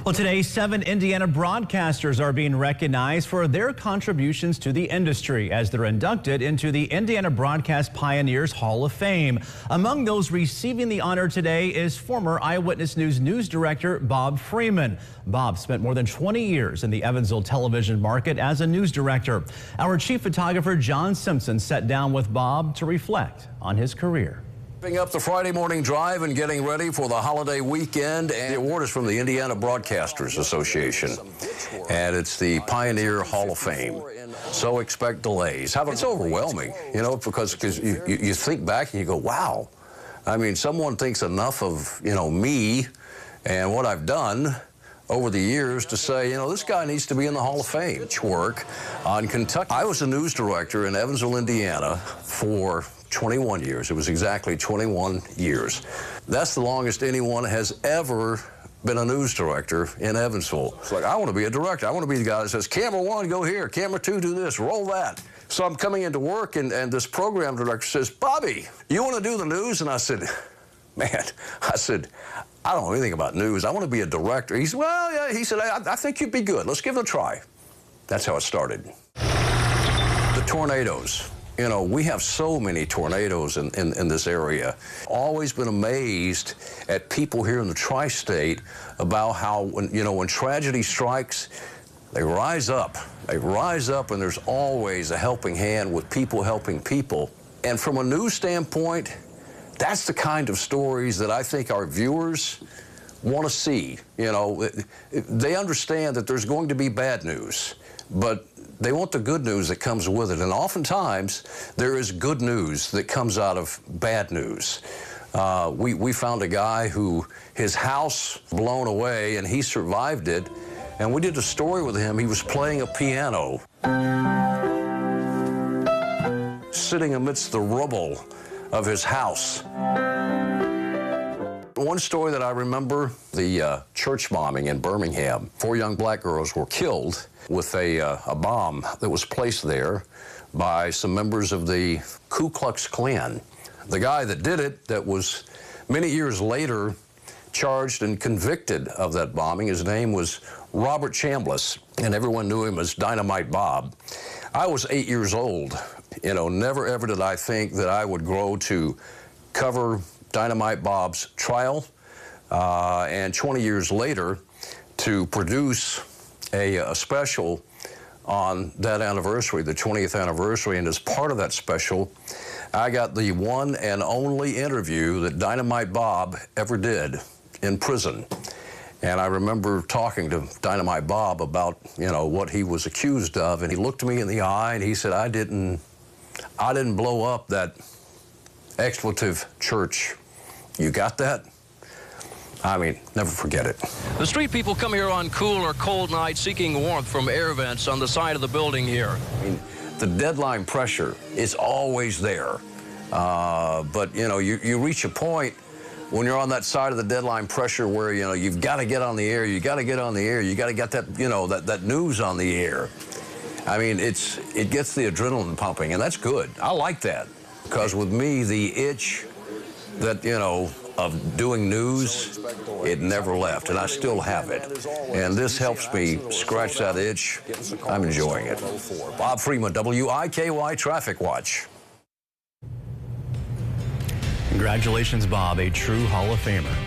Well, today, 7 Indiana broadcasters are being recognized for their contributions to the industry as they're inducted into the Indiana Broadcast Pioneers Hall of Fame. Among those receiving the honor today is former Eyewitness news director Bob Freeman. Bob spent more than 20 years in the Evansville television market as a news director. Our chief photographer, John Simpson, sat down with Bob to reflect on his career. Wrapping up the Friday morning drive and getting ready for the holiday weekend, and the award is from the Indiana Broadcasters Association, and it's the Pioneer Hall of Fame. So expect delays. It's overwhelming, you know, because you think back and you go, wow. I mean, someone thinks enough of, me and what I've done over the years to say, this guy needs to be in the Hall of Fame. Work on Kentucky. I was a news director in Evansville, Indiana for 21 years. It was exactly 21 years. That's the longest anyone has ever been a news director in Evansville. It's like, I want to be a director. I want to be the guy that says, camera 1, go here. Camera 2, do this. Roll that. So I'm coming into work, and this program director says, Bobby, you want to do the news? And I said, I don't know anything about news. I want to be a director. He said, well, yeah. He said, I think you'd be good. Let's give it a try. That's how it started. The tornadoes. We have so many tornadoes in this area. Always been amazed at people here in the tri-state about how, when tragedy strikes, they rise up. They rise up, and there's always a helping hand with people helping people. And from a news standpoint, that's the kind of stories that I think our viewers want to see. They understand that there's going to be bad news, but they want the good news that comes with it. And oftentimes, there is good news that comes out of bad news. We found a guy who his house blown away, and he survived it. And we did a story with him. He was playing a piano, sitting amidst the rubble of his house. One story that I remember, the church bombing in Birmingham. 4 young black girls were killed with a bomb that was placed there by some members of the Ku Klux Klan. The guy that did it, that was many years later charged and convicted of that bombing, his name was Robert Chambliss, and everyone knew him as Dynamite Bob. I was 8 years old. Never ever did I think that I would grow to cover Dynamite Bob's trial, and 20 years later to produce a special on that anniversary, the 20th anniversary, and as part of that special, I got the one and only interview that Dynamite Bob ever did in prison. And I remember talking to Dynamite Bob about, what he was accused of, and he looked me in the eye and he said, I didn't blow up that expletive church. You got that? Never forget it. The street people come here on cool or cold nights seeking warmth from air vents on the side of the building here. The deadline pressure is always there. But, you reach a point when you're on that side of the deadline pressure where, you've got to get on the air, you got to get on the air, you got to get that, that news on the air. It gets the adrenaline pumping, and that's good. I like that, because with me, the itch that, of doing news, it never left, and I still have it. And this helps me scratch that itch. I'm enjoying it. Bob Freeman, WIKY Traffic Watch. Congratulations, Bob, a true Hall of Famer.